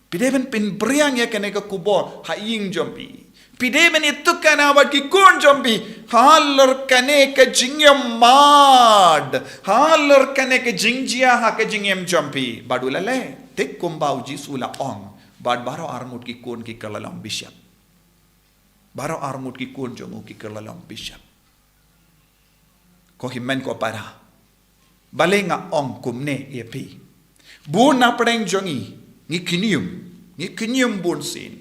pide ban pin briang ya kene ka kubor ha ying jompi pide ban itu kana wat ki kon jompi halor kane ka jingyam mad halor kane ka jingjia ha ka jingyam jompi badula le tek kumba uji sula ong bad baro armut ki kon ki kala lam bishop baro armut ki kon jomu ki kala lam bishop ko himmen ko para balenga ong kumne epi bun na preng jongi ngi kinium bun sin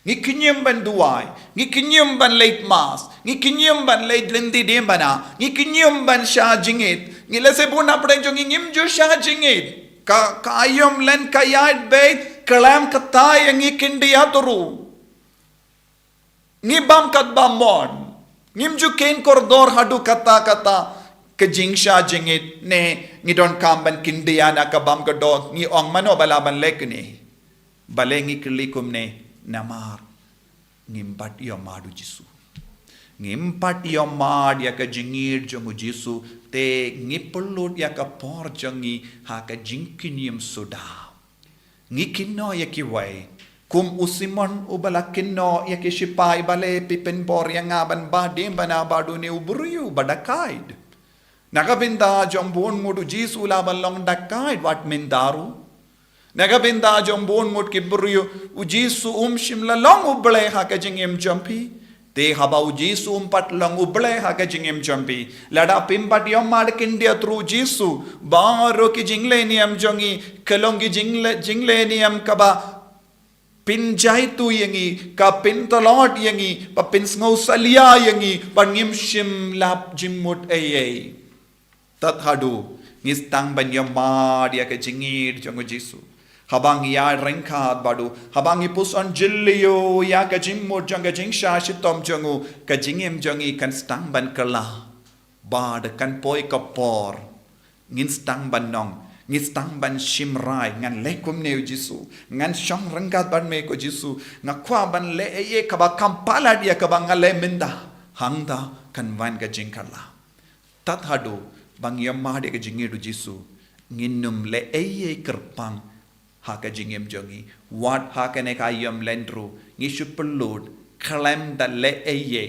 ngi kinium ban duai ngi kinium ban late mas ngi kinium ban late Lynti Diengphna ngi kinium ban sha jingit ngi lese bun na preng jongi ngim ju sha jingit ka ayom len kayat be kalam kata yang ngi kindia turu ngi bam kat bamon ngimju ken koridor hadu kata ke jingsha jingit ne ngidon kamban kindiana ka bam ka dog ngi ong mano balaban lekni balengi klikum ne namar ngimpat yo madu Jisu ngimpat yo mad ya ka jingir jongu Jisu te ngipulud ya ka por jongi ha ka jingkinium soda ngikino ya ki wai kum usimon ubalakin no ya kishipai bale pipen bor yang ngaban badim bana badu ne uburiu badakaid nagabinda jombon mudu Jisu la balong dakaid wat mindaru nagabinda jombon mud kiburiu ujisu shimla long uble ha ka jingem jampi te haba Jisu pat long uble ha ka jingem jampi lada pimpat yom mad kindia tru Jisu baro ki jinglenium jongi kelongi jinglenium kaba pin jaitu yangi ka pin talot yangi pa pin ngau salia yangi pan ngim shim lap jimmut ay tat hadu ngistang ban yamad ya ka jingir jongo Jisu habang ya rengkat badu habang ipus on jilio ya ka jimmut jonga jingsha shitom jongo ka jingim jongi kan stang ban kala bad kan poi kapor ngin stang ban nong ngistang ban shimrai ngan lekum ne Jisu ngan shong rangkat ban me ko Jisu ngakwa ban le ye kaba kampala dia kaba ngale minda hangda kan van ka jingkala tat hadu bang yamma de ka jingidu Jisu nginum le ye kerpang ha ka jingem jongi wat ha ka ne ka yam lendru ngishu pelud klam da le ye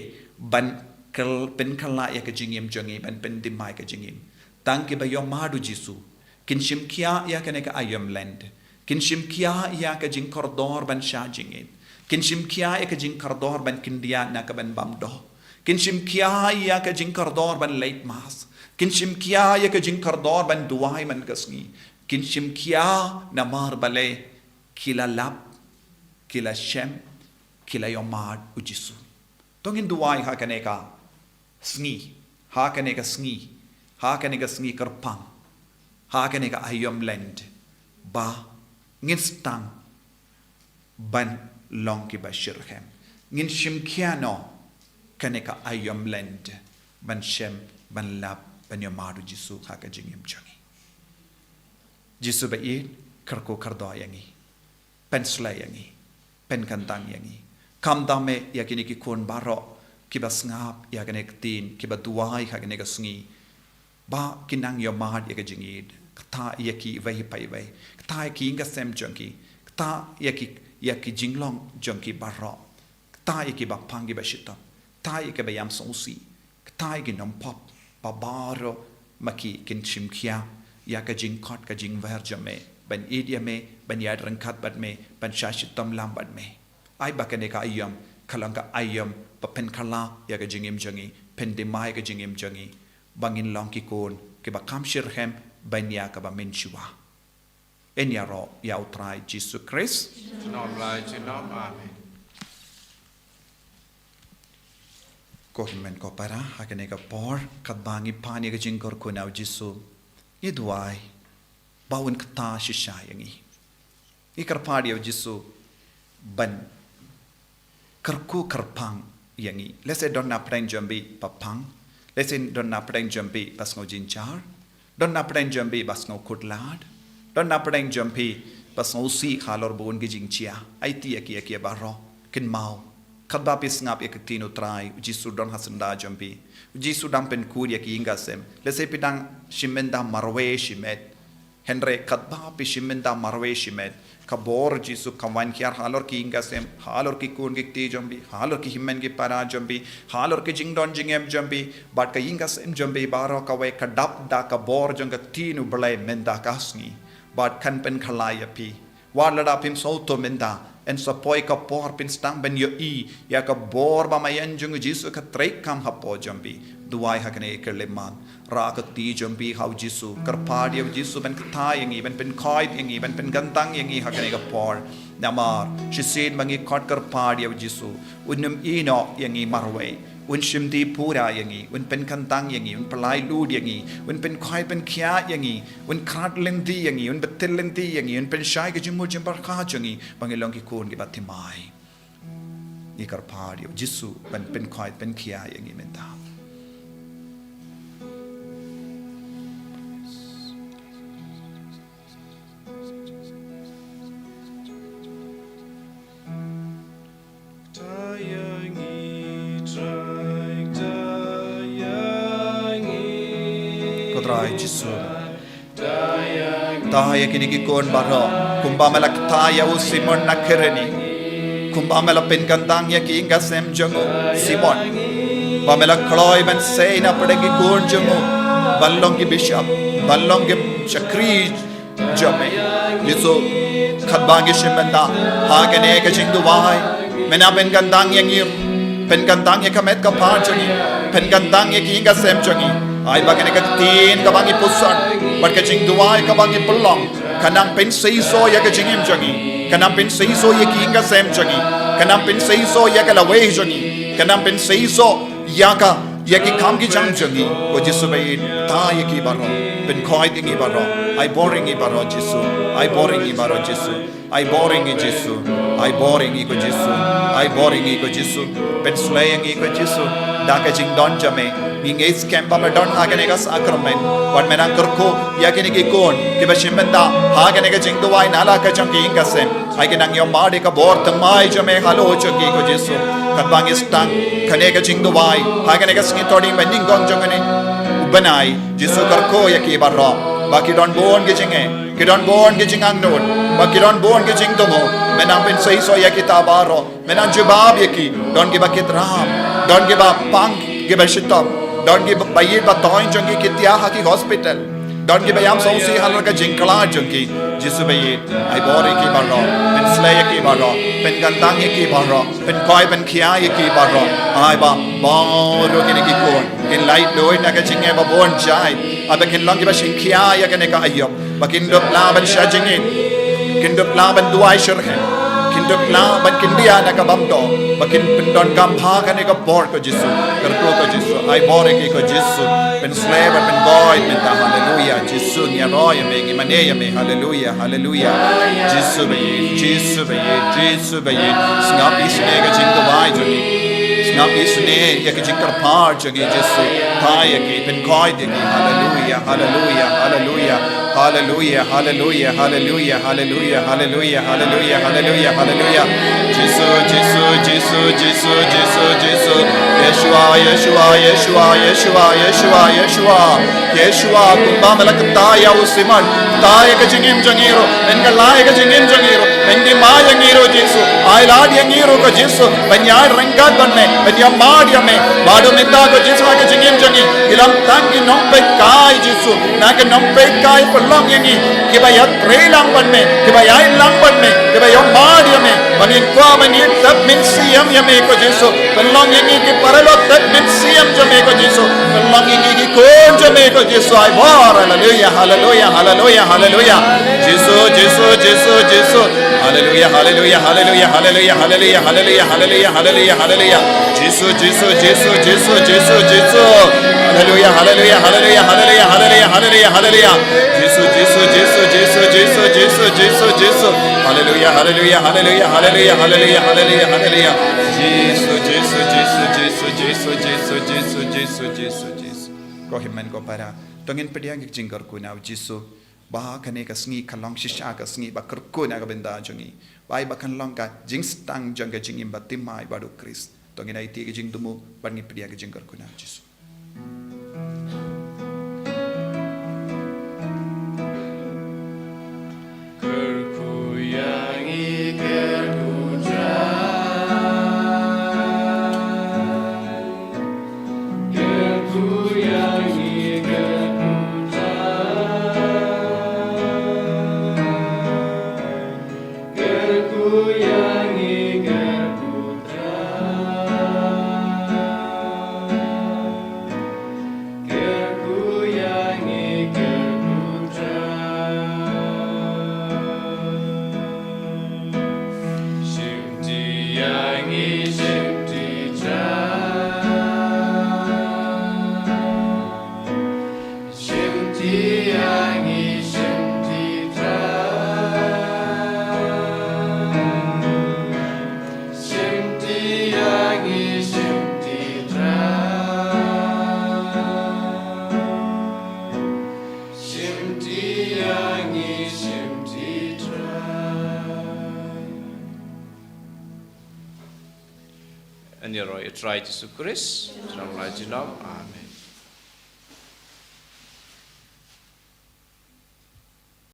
ban kel pen kala ya ka jingem jongi ban pen dimai ka jingim tangke ba yamma du Jisu kinshim kia ya kene ka ayam land kinshim kia ya ka jing koridor ban sha jingit kinshim kia ya ka jing koridor ban kindia na ka ban bamdo kinshim kia ya ka jing koridor ban late mas kinshim kia ya ka jing koridor ban duai man kasni kinshim kia na mar bale kila lap kila shem kila yomad ujisu tongin duai ha kene ka sngi ha kene ka sngi ha kene ka sngi karpang ha kene ka ayom land ba ngin stang ban long ki bashirhem ngin shimkiano kene ka ayom land ban shem ban lab ban yomadu Jisu ha ka jingim changi Jisu ba i karko kardo yangi pen slay yangi pen kantang yangi kam dame yakini ki kon baro ki basngap yakene tin ki ba duai ha kene ka sngi ba kinang yomad ya ka jingid kata yaki vai pai vai kata yaki inga sem junkie kata yaki jinglong junkie barro kata yaki ba pangi ba shita kata yaki ba yam sonsi kata yaki nom pop ba baro maki kin chimkia ya ka jing khot ka jing ver jame ban idia me ban ya rangkat bat me ban shashitam lam bat me ai bakane ka ayam kalanga ayam pa pen khala ya ka jingim jangi pen de mai ka jingim jangi bangin long ki kon ke ba kam shirhem ban ya ka ba menshua en ya ro ya utrai Jesus Christ nom lai chi nom amen ko men ko para hakane ka por kat bangi pani ka jing kor ko nau Jesus i duai bawin kata shisha yangi ikar padi of Jesus ban karku karpang yangi let's say don't na prang jambi papang let's say don't na prang jambi pas ngo jinchar don't na prang jambi pas ngo kutlad don't na prang jambi pas ngo si khalor bon gi jingchia ai ti aki baro kin mau kadba pis ngap ekatino try Jesus don hasanda jambi Jesus dam pen kuria ki ingasem let's say pidang shimenda marwe shimet Henry kadba pi shimenda marwe shimet kabor Jesus kawan kiar halor ki ingasem halor ki kun gikti jambi halor ki himmen ki para jambi halor ki jingdon jingem jambi but ka ingasem jambi baro ka we kadap da kabor janga tinu blai menda kasngi but kan pen khalaya pi walada pim soto menda en sapoi ka por pin stang ben yo I ya ka bor ba mayan jung Jesus ka trek kam hapo jambi duai hakane kerleman ra ka ti jambi how Jesus karpadi of Jesus ben kthai yangi ben pen khoi yangi ben pen gantang yangi hakane ka por namar she said mangi khot karpadi of Jesus unum ino yangi marway un shimdi pura yangi un pen kantang yangi un palai lud yangi un pen khoi pen khya yangi un krat lendi yangi un betel lendi yangi un pen shai ke jimur jimbar kha yangi bangilong ki kon ki batimai ni karpadi of Jesus ben pen khoi pen khya yangi menta Kodrai Jesus Taya kini ki kon baro kumba malak taya u Simon nakereni kumba malak pen kantang ya ki inga sem jango Simon ba malak kloi ben sei na padegi kon jango ballong ki bishop ballong ki chakri jame yeso khatbangi shimenda ha kene ka jingdu wai mena pen kantang yang ngir pen kantang ya kamet ka pa jangi pen kantang ya ki inga sem jangi ai bagane ka tin ka bangi pusan bar ka jing duai ka bangi pelong kanang pen sei so ya ka jingim jangi kanang pen sei so ya ki inga sem jangi kanang pen sei so ya ka lawe jangi kanang pen sei so ya ki kam ki jang jangi ko jisu bai ta ya ki baro pen khoi dingi baro ai boring i baro jisu ai boring i baro jisu ai boring i jisu ai boring i ko jisu ai boring i ko jisu pen slaying i ko jisu da ka jing don jame Inge scam ba don hagane ka sakramen wat menang kerko yakini ki kon ki bashimenda hagane ka jing duai nala ka jam ki inga sem ai ki nang yo made ka bor tamai jame halo choki ko jesu kadbang istang khane ka jing duai hagane ka sni todi mening gong jongane banai jesu kerko yaki barro ba ki don bon ki jinge ki don bon ki jingang non ba ki don bon ki jing domo menang pen sei so yaki tabaro menang jubab yaki don ki ba kitram don ki ba pang ki ba shitam Don't give bayi batoin jungi kitia haki hospital. Don't give bayam sausi halor ka jinkala jungi. Jisu bayi ai bore ki baro, pen slay ki baro, pen gandang ki baro, pen koi pen khia ki baro. Ai ba baro ki ki kon. Kin light loi na ka jinge ba bon jai. Aba kin long ki ba shin khia ya ka ne ka ayop. Ba kin dop la ban sha jingin. Kin dop la ban duai shirhe. Kin dop la ban kin dia na ka bam do. Makin pendon gampha kan ka bor ko Jesu kerko ko Jesu ai bor ki ko Jesu pen slave pen boy pen ta hallelujah Jesu nya roy me ngi mane ya me hallelujah hallelujah Jesu be snap isne ga jing to bai joni snap isne ya ga jing kar par jagi Jesu ta ya ki pen koi de hallelujah hallelujah hallelujah hallelujah hallelujah hallelujah hallelujah hallelujah hallelujah hallelujah hallelujah Jesus Jesus Jesus Jesus Jesus Jesus Yeshua Yeshua Yeshua Yeshua Yeshua Yeshua Yeshua kumba malak ta ya usiman ta ya ka jingim jangiro en ka la ya ka jingim jangiro Benima Yangiru Jesu, I lad Yangiru ko Jesu, Benya Rangat Banme, Benya Madiame, Badumita ko Jesu ka Jingim Jangi, Ilam Tangi Nompe Kai Jesu, Naga Nompe Kai Pelong Yangi, Kibaya Trelang Banme, Kibaya Lang Banme, Kibaya Madiame, Banin Kwa Banin Tap Min Siam Yame ko Jesu, Pelong Yangi ki Paralot Tap Min Siam Jame ko Jesu, Pelong Yangi ki Kon Jame ko Jesu, I war, hallelujah, hallelujah, hallelujah, hallelujah, Jesu, Jesu, Jesu, Jesu, hallelujah, hallelujah, hallelujah, hallelujah, hallelujah, hallelujah, hallelujah, hallelujah, hallelujah, Jesu, Jesu, Jesu, Jesu, Jesu, Jesu, hallelujah, hallelujah, hallelujah, hallelujah, hallelujah, hallelujah, hallelujah, Jesu, Jesu, Jesu, Jesu, Jesu, Jesu, Jesu, Jesu, hallelujah, hallelujah, hallelujah, hallelujah, hallelujah, hallelujah, hallelujah, Jesu, Jesu, Jesu, Jesu, Jesu, Jesu, Jesu, Jesu, Jesu, Jesu, ko himen ko para tongin pediang jingkar ku na Jesu bah kane ka sngi kalong shisha ka sngi bakar ku na ka benda jongi bai bakan long ka jing stang jong ka jingim batimai badu Christ tongin ai ti ka jing tumu bangi pediang jingkar ku na Jesu Try to Christ, Amen.